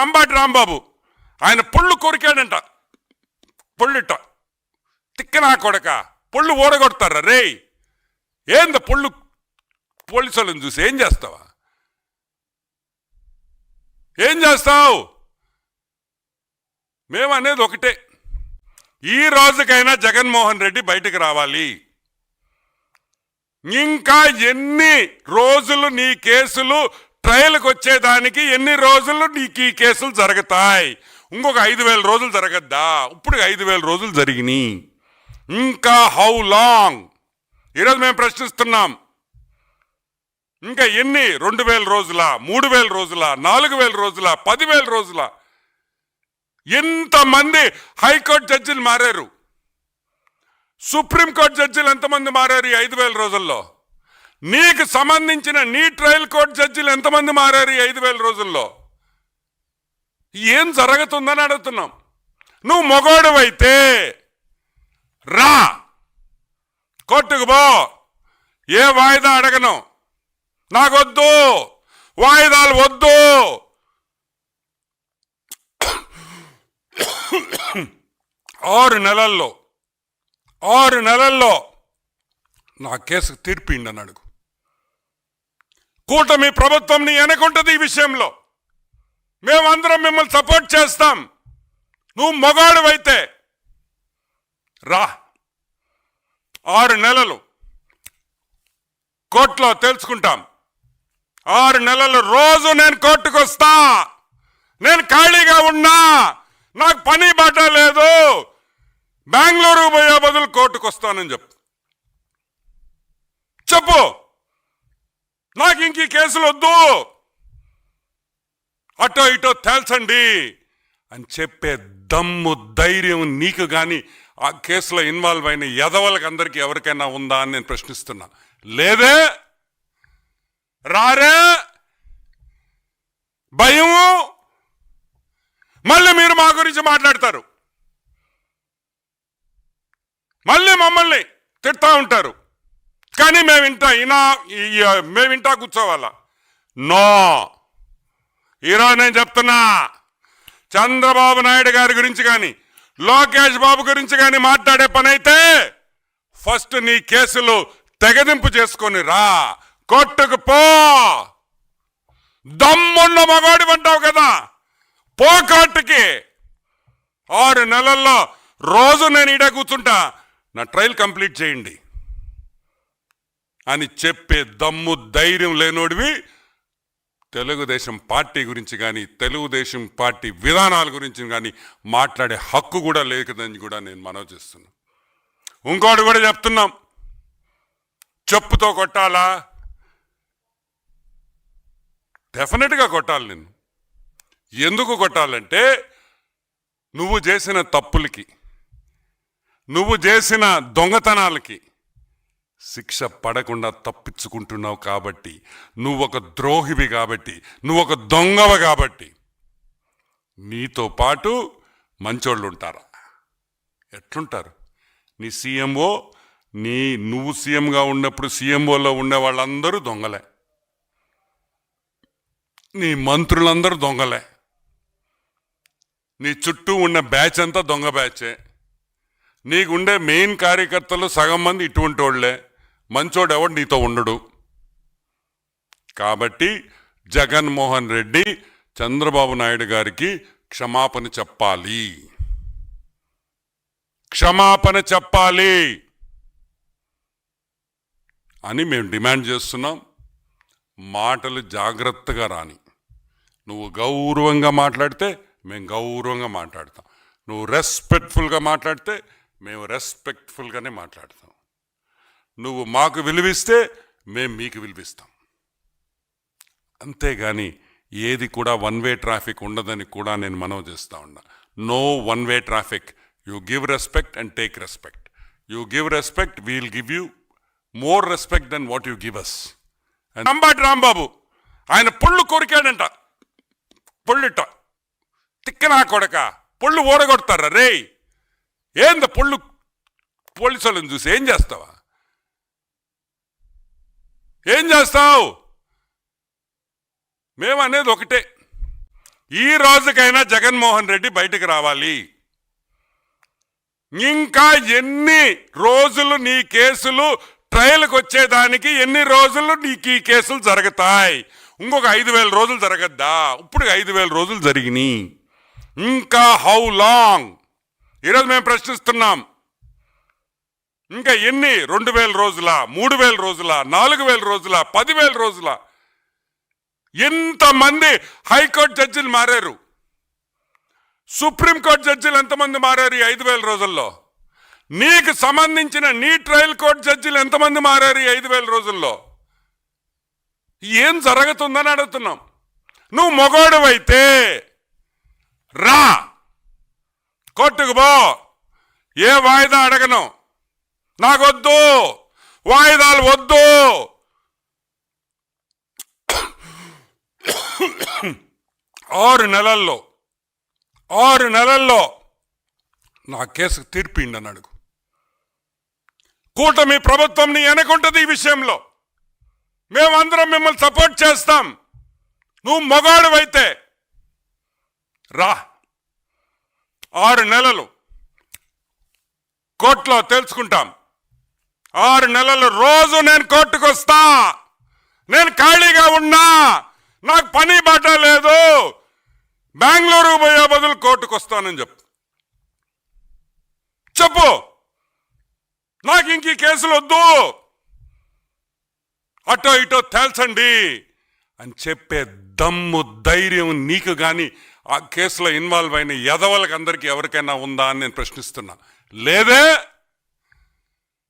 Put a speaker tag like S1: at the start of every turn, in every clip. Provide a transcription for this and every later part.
S1: అంబాటి రాంబాబు ఆయన పొళ్ళు కొరికాడంట. పొళ్ళుట తిక్కనా కొడక, పొళ్ళు ఊడగొడతారా రే? ఏంద పొళ్ళు? పోలీసులను చూసి ఏం చేస్తావా? ఏం చేస్తావు? మేమనేది ఒకటే, ఈ రోజుకైనా జగన్మోహన్ రెడ్డి బయటకు రావాలి. ఇంకా ఎన్ని రోజులు నీ కేసులు ట్రయల్కి వచ్చేదానికి, ఎన్ని రోజులు నీకు ఈ కేసులు జరుగుతాయి? ఇంకొక 5,000 రోజులు జరగద్దా? ఇప్పుడు 5,000 రోజులు జరిగినాయి. ఇంకా హౌ లాంగ్? ఈరోజు మేము ప్రశ్నిస్తున్నాం. ఇంకా ఎన్ని? 2,000 రోజుల, 3,000 రోజుల, 4,000 రోజుల, 10,000 రోజుల? ఎంతమంది హైకోర్టు జడ్జిలు మారారు? సుప్రీంకోర్టు జడ్జిలు ఎంతమంది మారారు ఈ 5,000 రోజుల్లో? నీకు సంబంధించిన నీ ట్రయల్ కోర్టు జడ్జిలు ఎంతమంది మారారు ఈ 5,000 రోజుల్లో? ఏం జరుగుతుందని అడుగుతున్నాం. నువ్వు మొగోడువైతే రా, కోర్టుకు పో. ఏ వాయిదా అడగను, నాకొద్దు, వాయిదాలు వద్దు. 6 నెలల్లో నా కేసుకు తీర్పిండి అని అడుగు. కూటమి ప్రభుత్వం నీ వెనకుంటది ఈ విషయంలో. మేమందరం మిమ్మల్ని సపోర్ట్ చేస్తాం. నువ్వు మొగాడువైతే రా. 6 నెలలు కోర్టులో తెలుసుకుంటాం. 6 నెలలు రోజు నేను కోర్టుకు వస్తా. నేను ఖాళీగా ఉన్నా, నాకు పని బాట లేదు, బెంగళూరు పోయే బదులు కోర్టుకు వస్తానని చెప్పు. నాకు ఇంక ఈ కేసులు వద్దు, అటో ఇటో తేల్చండి అని చెప్పే దమ్ము, ధైర్యం నీకు కానీ ఆ కేసులో ఇన్వాల్వ్ అయిన ఎదవలకి అందరికీ ఎవరికైనా ఉందా అని నేను ప్రశ్నిస్తున్నా. లేదే, రారే, భయము. మళ్ళీ మీరు మా గురించి మాట్లాడతారు, మళ్ళీ మమ్మల్ని తిడతా ఉంటారు. కానీ మేము ఇంటా కూర్చోవాలా? నో. ఈరోజు నేను చెప్తున్నా, చంద్రబాబు నాయుడు గారి గురించి కానీ లోకేష్ బాబు గురించి కానీ మాట్లాడే పని అయితే ఫస్ట్ నీ కేసులు తెగదింపు చేసుకొని రా, కోర్టుకు పో. దమ్మున్న మగాడి అంటావు కదా, పో కోర్టుకి. 6 నెలల్లో రోజు నేను ఈడ కూర్చుంటా, నా ట్రయల్ కంప్లీట్ చేయండి అని చెప్పే దమ్ము, ధైర్యం లేనోడివి తెలుగుదేశం పార్టీ గురించి కానీ తెలుగుదేశం పార్టీ విధానాల గురించి కానీ మాట్లాడే హక్కు కూడా లేదని కూడా నేను మనవి చేస్తున్నాను. ఇంకోటి కూడా చెప్తున్నాం, చెప్పుతో కొట్టాలా? డెఫినెట్గా కొట్టాలి. నిన్ను ఎందుకు కొట్టాలంటే, నువ్వు చేసిన తప్పులకి, నువ్వు చేసిన దొంగతనాలకి శిక్ష పడకుండా తప్పించుకుంటున్నావు కాబట్టి, నువ్వు ఒక ద్రోహివి కాబట్టి, నువ్వు ఒక దొంగవ కాబట్టి. నీతో పాటు మంచోళ్ళు ఉంటారా? ఎట్లుంటారు? నీ సీఎంఓ, నువ్వు సీఎంగా ఉన్నప్పుడు సీఎంఓలో ఉండే వాళ్ళందరూ దొంగలే, నీ మంత్రులందరూ దొంగలే, నీ చుట్టూ ఉన్న బ్యాచ్ అంతా దొంగ బ్యాచే, నీకుండే మెయిన్ కార్యకర్తలు సగం మంది ఇటువంటి వాళ్ళే. మంచోడు ఎవడు నీతో ఉండడు. కాబట్టి జగన్మోహన్ రెడ్డి చంద్రబాబు నాయుడు గారికి క్షమాపణ చెప్పాలి, క్షమాపణ చెప్పాలి అని మేము డిమాండ్ చేస్తున్నాం. మాటలు జాగ్రత్తగా రాని. నువ్వు గౌరవంగా మాట్లాడితే మేము గౌరవంగా మాట్లాడతాం, నువ్వు రెస్పెక్ట్ఫుల్గా మాట్లాడితే మేము రెస్పెక్ట్ఫుల్గానే మాట్లాడతాం. నువ్వు మాకు విలువిస్తే మేము మీకు విలువిస్తాం. అంతేగాని ఏది కూడా 1 వే ట్రాఫిక్ ఉండదని కూడా నేను మనవి చేస్తూ ఉన్నా. No 1 way traffic. You give respect and take respect. You give respect, we will give you more respect then what you give us. Ambati Rambabu ఆయన పొళ్ళు కొరికాడంట. పొళ్ళుట తిక్కనా కొడక, పొళ్ళు ఊడగొడతారా రే? ఏంద పొళ్ళు? పోలీసులను చూసి ఏం చేస్తావా? ఏం చేస్తావు? మేమనేది ఒకటే, ఈ రోజుకైనా జగన్మోహన్ రెడ్డి బయటకు రావాలి. ఇంకా ఎన్ని రోజులు నీ కేసులు ట్రయల్కి వచ్చేదానికి, ఎన్ని రోజులు నీకు ఈ కేసులు జరుగుతాయి? ఇంకొక 5,000 రోజులు జరగద్దా? ఇప్పుడు 5,000 రోజులు జరిగినాయి. ఇంకా హౌ లాంగ్? ఈరోజు మేము ప్రశ్నిస్తున్నాం. ఇంకా ఎన్ని? 2,000 రోజుల, 3,000 రోజుల, 4,000 రోజుల, 10,000 రోజుల? ఎంతమంది హైకోర్టు జడ్జిలు మారారు? సుప్రీంకోర్టు జడ్జిలు ఎంతమంది మారారు ఈ 5,000 రోజుల్లో? నీకు సంబంధించిన నీ ట్రయల్ కోర్టు జడ్జిలు ఎంతమంది మారారు ఈ 5,000 రోజుల్లో? ఏం జరుగుతుందని అడుగుతున్నాం. నువ్వు మొగోడువైతే రా, కోర్టుకు పో, ఏ వాయిదా అడగను, నాకొద్దు, వాయిదాలు వద్దు. 6 నెలల్లో నా కేసుకు తీర్పిండి అని అడుగు. కూటమి ప్రభుత్వం నీ వెనకుంటది ఈ విషయంలో. మేమందరం మిమ్మల్ని సపోర్ట్ చేస్తాం. నువ్వు మొగాడువైతే రా, 6 నెలలు కోర్టులో తెలుసుకుంటాం. 6 నెలలు రోజు నేను కోర్టుకు వస్తా. నేను ఖాళీగా ఉన్నా, నాకు పని బాట లేదు, బెంగళూరు పోయే బదులు కోర్టుకు వస్తానని చెప్పు. నాకు ఇంక ఈ కేసులు వద్దు, అటో ఇటో తేల్చండి అని చెప్పే దమ్ము, ధైర్యం నీకు కానీ ఆ కేసులో ఇన్వాల్వ్ అయిన ఎదవలకు అందరికీ ఎవరికైనా ఉందా అని నేను ప్రశ్నిస్తున్నా. లేదే,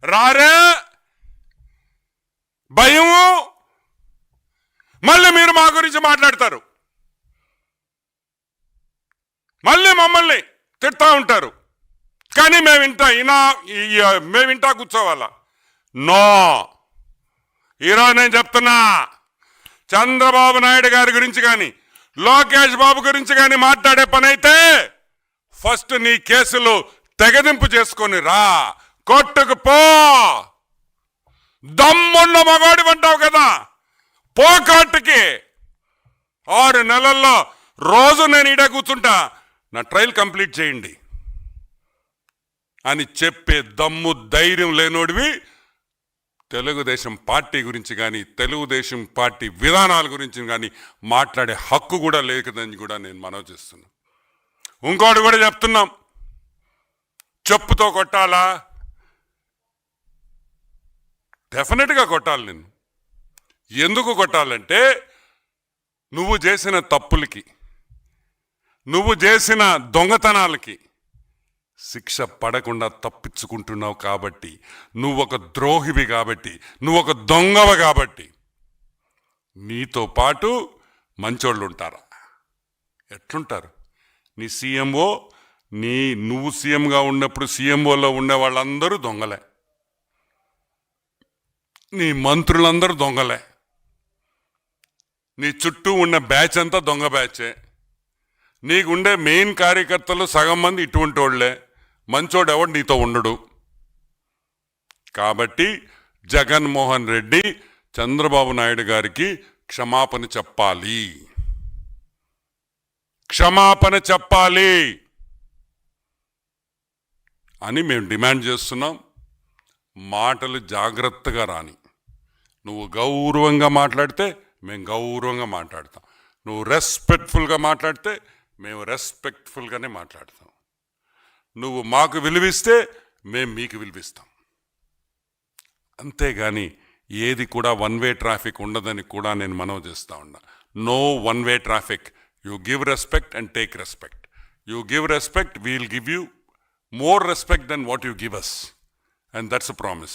S1: రారే, భయము. మళ్ళీ మీరు మా గురించి మాట్లాడతారు, మళ్ళీ మమ్మల్ని తిడతా ఉంటారు. కానీ మేము ఇంటా కూర్చోవాలా? నో. ఈరోజు నేను చెప్తున్నా, చంద్రబాబు నాయుడు గారి గురించి కానీ లోకేష్ బాబు గురించి కానీ మాట్లాడే పని అయితే ఫస్ట్ నీ కేసులు తెగదింపు చేసుకొని రా, కోర్టుకు పో. దమ్మున్న మగాడి అంటావు కదా, పో కోర్టుకి. 6 నెలల్లో రోజు నేను ఈడ కూర్చుంటా, నా ట్రయల్ కంప్లీట్ చేయండి అని చెప్పే దమ్ము, ధైర్యం లేనోడివి తెలుగుదేశం పార్టీ గురించి కానీ తెలుగుదేశం పార్టీ విధానాల గురించి కానీ మాట్లాడే హక్కు కూడా లేదని కూడా నేను మనవి చేస్తున్నాను. ఇంకోటి కూడా చెప్తున్నాం, చెప్పుతో కొట్టాలా? డెఫినెట్గా కొట్టాలి. నేను ఎందుకు కొట్టాలంటే, నువ్వు చేసిన తప్పులకి, నువ్వు చేసిన దొంగతనాలకి శిక్ష పడకుండా తప్పించుకుంటున్నావు కాబట్టి, నువ్వు ఒక ద్రోహివి కాబట్టి, నువ్వు ఒక దొంగవ కాబట్టి. నీతో పాటు మంచోళ్ళు ఉంటారా? ఎట్లుంటారు? నీ సీఎంఓ, నువ్వు సీఎంగా ఉన్నప్పుడు సీఎంఓలో ఉండే వాళ్ళందరూ దొంగలే, నీ మంత్రులందరూ దొంగలే, నీ చుట్టూ ఉన్న బ్యాచ్ అంతా దొంగ బ్యాచే, నీకుండే మెయిన్ కార్యకర్తలు సగం మంది ఇటువంటి వాళ్లే. మంచోడు ఎవడు నీతో ఉండడు. కాబట్టి జగన్మోహన్ రెడ్డి చంద్రబాబు నాయుడు గారికి క్షమాపణ చెప్పాలి, క్షమాపణ చెప్పాలి అని మేము డిమాండ్ చేస్తున్నాం. మాటలు జాగ్రత్తగా రాని. నువ్వు గౌరవంగా మాట్లాడితే మేము గౌరవంగా మాట్లాడతాం, నువ్వు రెస్పెక్ట్ఫుల్గా మాట్లాడితే మేము రెస్పెక్ట్ఫుల్గానే మాట్లాడతాం. నువ్వు మాకు విలువిస్తే మేము మీకు విలువిస్తాం. అంతేగాని ఏది కూడా 1-వే ట్రాఫిక్ ఉండదని కూడా నేను మనవి చేస్తా ఉన్నా. నో 1-వే traffic. You give respect and take respect. You give respect, we'll give you more respect than what you give us, and that's a promise.